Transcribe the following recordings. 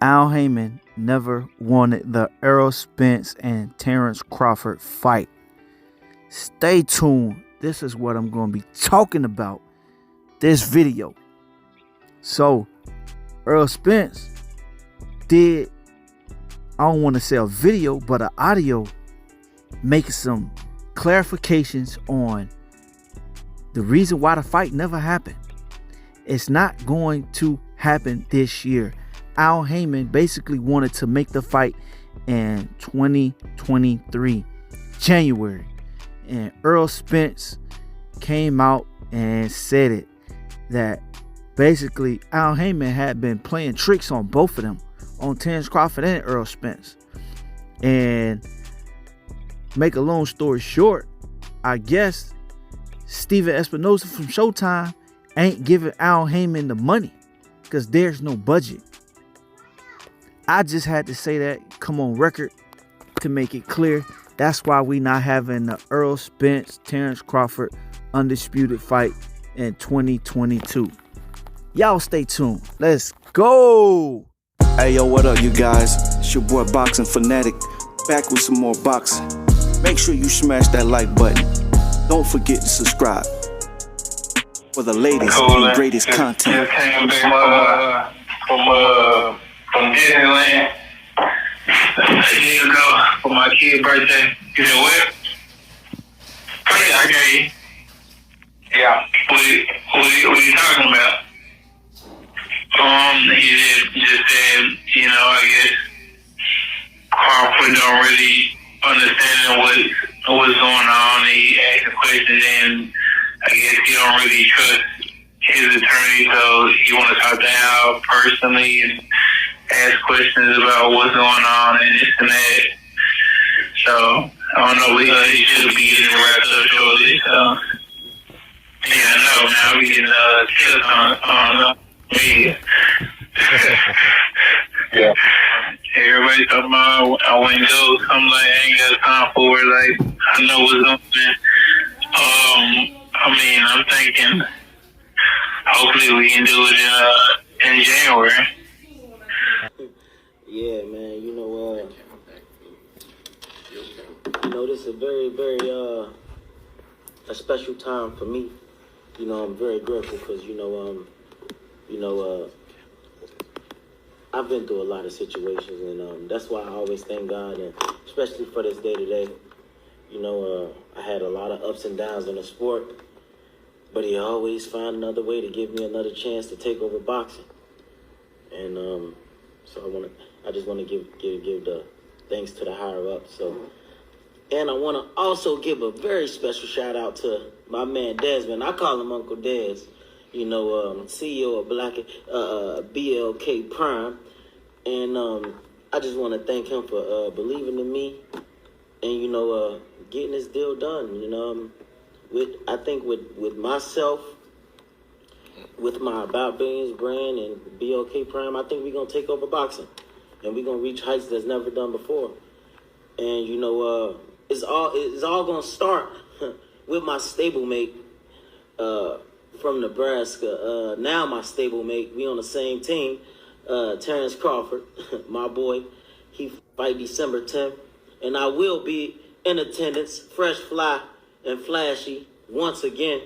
Al Hayman never wanted the Earl Spence and Terrance Crawford fight. Stay tuned. This is what I'm going to be talking about this video. So, Earl Spence did, I don't want to say a video, but an audio making some clarifications on the reason why the fight never happened. It's not going to happen this year. Al Hayman basically wanted to make the fight in 2023 January, and Earl Spence came out and said it, that basically Al Hayman had been playing tricks on both of them, on Terrance Crawford and Earl Spence. And make a long story short, I guess Steven Espinosa from Showtime ain't giving Al Hayman the money because there's no budget. I just had to say that, come on record, to make it clear. That's why we not having the Earl Spence, Terrance Crawford undisputed fight in 2022. Y'all stay tuned. Let's go. Hey, yo, what up, you guys? It's your boy Boxing Fanatic, back with some more boxing. Make sure you smash that like button. Don't forget to subscribe for the latest and greatest content. Just came back from Disneyland a year ago for my kid's birthday. You know what? Oh, yeah, I got you. Yeah. What are you talking about? He just said, you know, I guess Crawford don't really understand what's going on. He asked a question, and I guess he don't really trust his attorney, so he want to talk to Al personally and ask questions about what's going on and this and that. So I don't know, he should be getting wrapped up shortly. So yeah, I know now we getting tips on media. Yeah. Everybody talking about I went to go. I'm like, I ain't got time for it. Like, I know what's up there. I mean, I'm thinking hopefully we can do it in January. Yeah, man. You know, this is a very, very a special time for me. You know, I'm very grateful because I've been through a lot of situations, and that's why I always thank God, and especially for this day today. You know, I had a lot of ups and downs in the sport, but he always found another way to give me another chance to take over boxing. And so I just want to give the thanks to the higher up. So, and I want to also give a very special shout out to my man Desmond. I call him Uncle Des. You know, CEO of BLK Prime. And I just want to thank him for believing in me and, you know, getting this deal done. You know, I think with myself, with my About Billions brand and BLK Prime, I think we're going to take over boxing. And we're going to reach heights that's never done before. And, you know, it's all going to start with my stablemate, from Nebraska. Now my stablemate, we on the same team. Terrance Crawford, my boy. He fight December 10th. And I will be in attendance, fresh, fly, and flashy once again.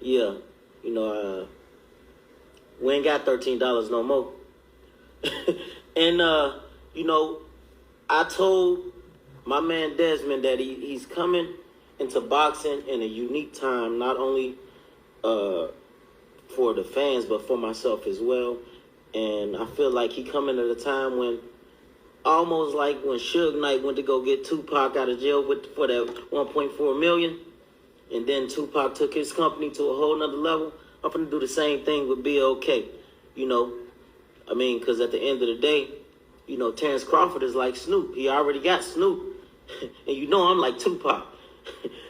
Yeah, you know, we ain't got $13 no more. And, you know, I told my man Desmond that he's coming into boxing in a unique time, not only for the fans, but for myself as well. And I feel like he coming at a time when, almost like when Suge Knight went to go get Tupac out of jail for that $1.4 million, and then Tupac took his company to a whole nother level. I'm gonna do the same thing with BLK. You know, I mean, because at the end of the day, you know, Terrance Crawford is like Snoop. He already got Snoop, and you know I'm like Tupac.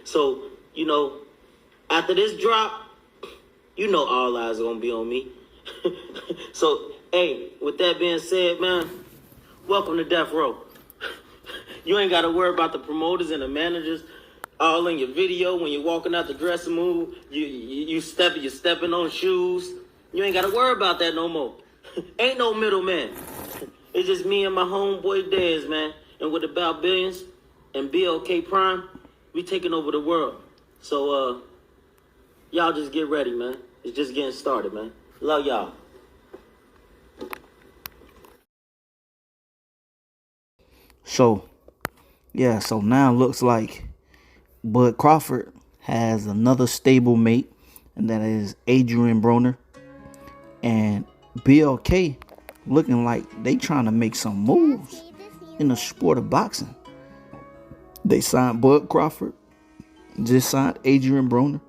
So, you know, after this drop, you know all eyes are going to be on me. So, hey, with that being said, man, welcome to Death Row. You ain't got to worry about the promoters and the managers all in your video. When you're walking out the dressing room, you're stepping on shoes. You ain't got to worry about that no more. Ain't no middleman. It's just me and my homeboy Dez, man. And with about billions and BLK Prime, we taking over the world. So, y'all just get ready, man. It's just getting started, man. Love y'all. So, yeah, so now it looks like Bud Crawford has another stable mate, and that is Adrian Broner. And BLK looking like they trying to make some moves in the sport of boxing. They signed Bud Crawford, just signed Adrian Broner,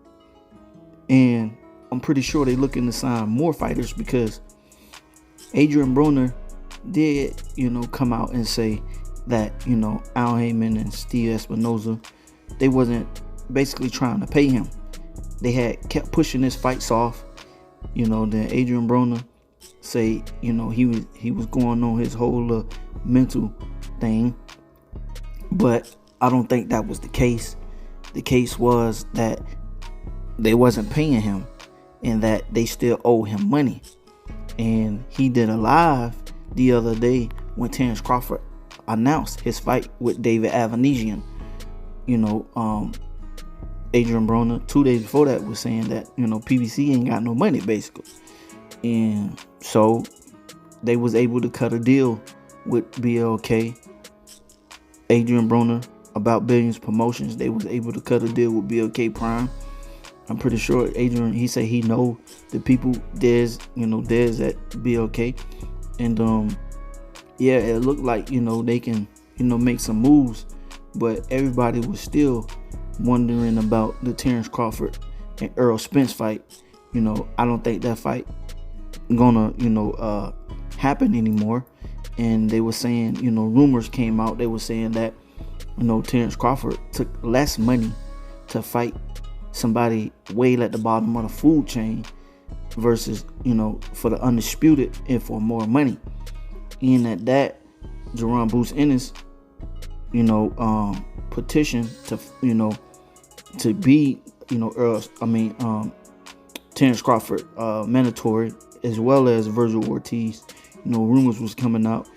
and I'm pretty sure they looking to sign more fighters because Adrian Broner did, come out and say that, Al Hayman and Steve Espinoza, they wasn't basically trying to pay him. They had kept pushing his fights off. Then Adrian Broner say, he was going on his whole mental thing. But I don't think that was the case. The case was that they wasn't paying him and that they still owe him money. And he did a live the other day when Terrance Crawford announced his fight with David Avanesian. Adrian Broner 2 days before that was saying that, PBC ain't got no money basically. And so they was able to cut a deal with BLK. Adrian Broner, About Billions Promotions, they was able to cut a deal with BLK Prime. I'm pretty sure Adrian, he said he know the people, Dez at BLK. And yeah, it looked like, they can, make some moves, but everybody was still wondering about the Terrance Crawford and Earl Spence fight. I don't think that fight gonna, happen anymore. And they were saying, rumors came out. They were saying that, Terrance Crawford took less money to fight somebody way at the bottom of the food chain versus, for the undisputed and for more money. And at that, Jerron Bruce Ennis, petition to, to be, Terrance Crawford mandatory, as well as Virgil Ortiz. Rumors was coming out,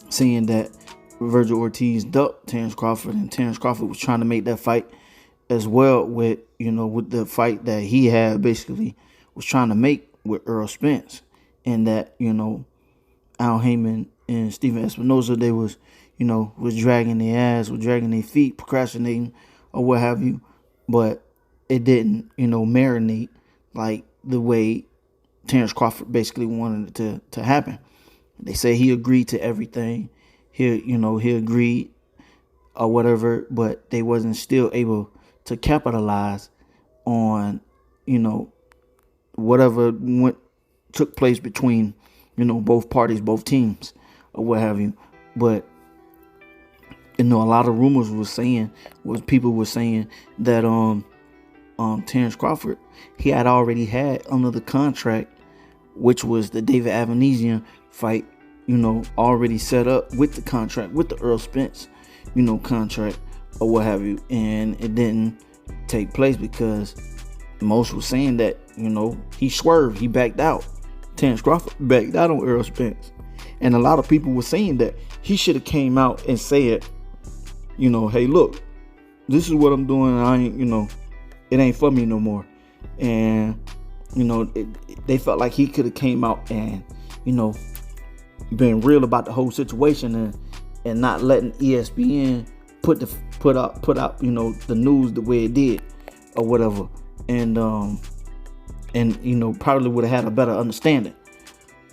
saying that Virgil Ortiz ducked Terrance Crawford, and Terrance Crawford was trying to make that fight as well with, with the fight that he had basically was trying to make with Earl Spence. And that, Al Hayman and Steven Espinoza, they was, was dragging their ass, was dragging their feet, procrastinating or what have you. But it didn't, marinate like the way Terrance Crawford basically wanted it to happen. They say he agreed to everything. He agreed or whatever, but they wasn't still able to capitalize on, whatever took place between, both parties, both teams or what have you. But, a lot of rumors people were saying that, Terrance Crawford, he had already had under the contract, which was the David Avanesian fight, already set up with the contract, with the Earl Spence, contract or what have you. And it didn't take place because most were saying that, he swerved, he backed out. Terrance Crawford backed out on Earl Spence. And a lot of people were saying that he should have came out and said, hey, look, this is what I'm doing. I ain't, it ain't for me no more. And, they felt like he could have came out and, been real about the whole situation and not letting ESPN put out, the news the way it did or whatever. And probably would have had a better understanding.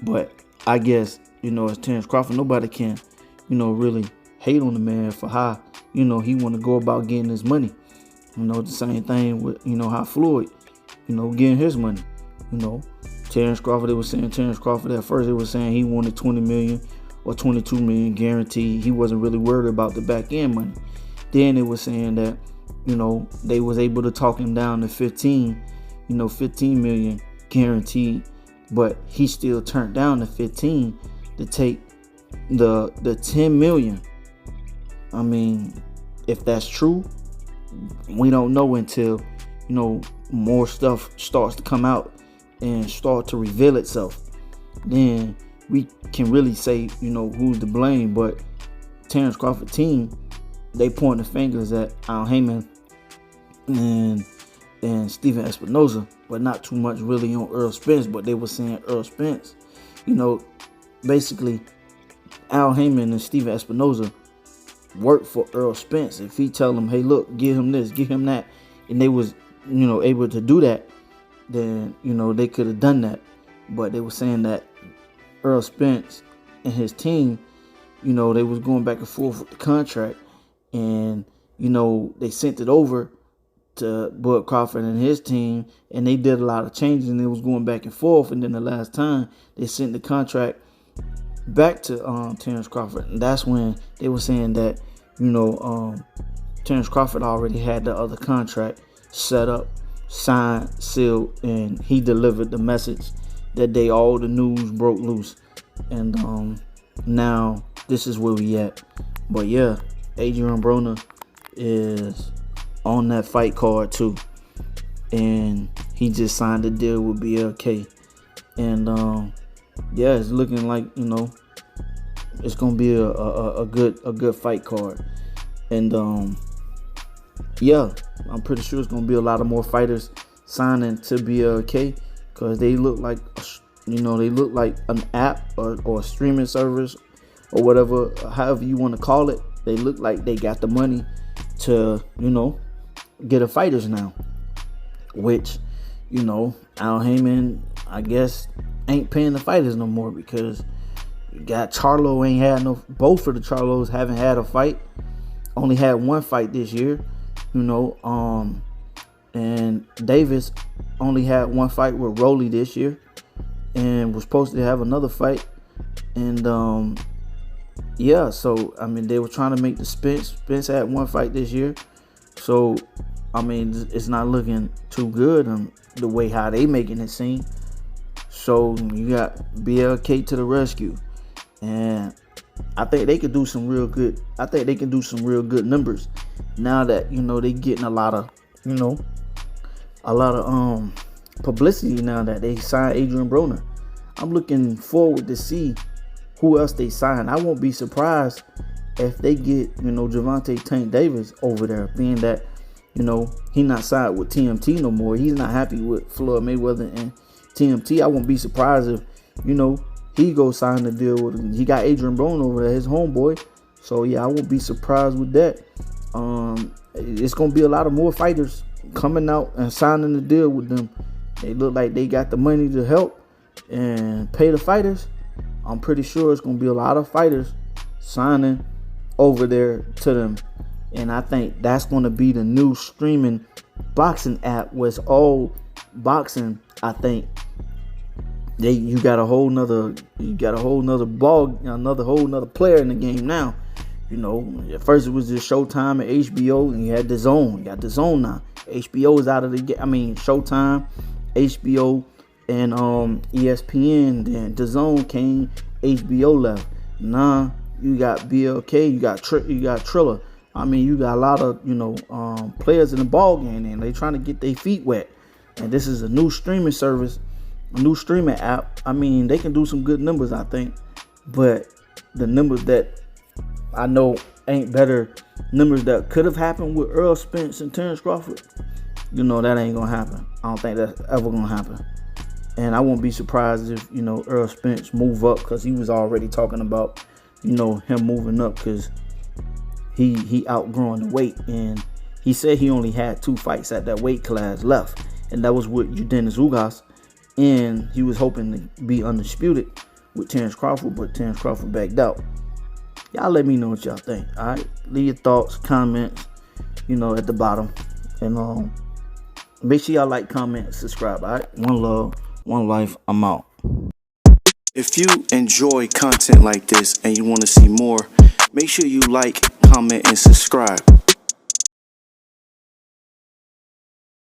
But I guess, as Terrance Crawford, nobody can, really hate on the man for how, he want to go about getting his money. The same thing with, how Floyd, getting his money. Terrance Crawford, they were saying Terrance Crawford at first, they were saying he wanted $20 million or $22 million guaranteed. He wasn't really worried about the back end money. Then they were saying that, they was able to talk him down to 15 million guaranteed, but he still turned down the 15 to take the 10 million. I mean, if that's true, we don't know until, more stuff starts to come out and start to reveal itself, then we can really say, who's to blame. But Terrance Crawford team, they point the fingers at Al Hayman and Steven Espinoza, but not too much really on Earl Spence. But they were saying Earl Spence, basically Al Hayman and Steven Espinoza work for Earl Spence. If he tell them, hey, look, give him this, give him that, and they was, able to do that, then, they could have done that. But they were saying that Earl Spence and his team, they was going back and forth with the contract, and, they sent it over to Bud Crawford and his team, and they did a lot of changes, and it was going back and forth. And then the last time they sent the contract back to Terrance Crawford, and that's when they were saying that Terrance Crawford already had the other contract set up, signed, sealed, and he delivered the message that day. All the news broke loose, and now this is where we at. But yeah, Adrian Broner is on that fight card too, and he just signed a deal with BLK, and yeah, it's looking like it's gonna be a good fight card, and yeah, I'm pretty sure it's gonna be a lot of more fighters signing to BLK, because they look like an app or a streaming service or whatever, however you want to call it. They look like they got the money to get a fighters now, which Al Hayman, I guess, ain't paying the fighters no more, because you got Charlo ain't had no. Both of the Charlos haven't had a fight. Only had one fight this year, and Davis only had one fight with Rolly this year, and was supposed to have another fight. And yeah, so I mean, they were trying to make the Spence had one fight this year, so I mean, it's not looking too good the way how they making it seem. So you got BLK to the rescue, and I think they could do some real good. I think they can do some real good numbers now that they getting a lot of publicity now that they signed Adrian Broner. I'm looking forward to see who else they sign. I won't be surprised if they get Gervonta Tank Davis over there, being that he not signed with TMT no more. He's not happy with Floyd Mayweather and TMT. I won't be surprised if he goes sign the deal with him. He got Adrian Broner over there, his homeboy. So yeah, I won't be surprised with that. It's gonna be a lot of more fighters coming out and signing the deal with them. They look like they got the money to help and pay the fighters. I'm pretty sure it's gonna be a lot of fighters signing over there to them. And I think that's going to be the new streaming boxing app, where it's all boxing. I think you got a whole nother ball, another whole nother player in the game now. At first it was just Showtime and HBO, and you had the Zone. You got the Zone now. HBO is out of the game. I mean, Showtime, HBO, and ESPN. Then the Zone came, HBO left. Nah, you got BLK, you got Triller. I mean, you got a lot of players in the ball game, and they trying to get their feet wet. And this is a new streaming service, a new streaming app. I mean, they can do some good numbers, I think, but the numbers that I know ain't better numbers that could have happened with Earl Spence and Terrance Crawford. That ain't gonna happen. I don't think that's ever gonna happen. And I won't be surprised if Earl Spence move up, because he was already talking about him moving up, because he outgrowing the weight, and he said he only had 2 fights at that weight class left, and that was with Dennis Ugas, and he was hoping to be undisputed with Terrance Crawford, but Terrance Crawford backed out. Y'all let me know what y'all think. All right, leave your thoughts, comments, at the bottom, and make sure y'all like, comment, subscribe. All right, one love, one life. I'm out. If you enjoy content like this and you want to see more, make sure you like, comment, and subscribe.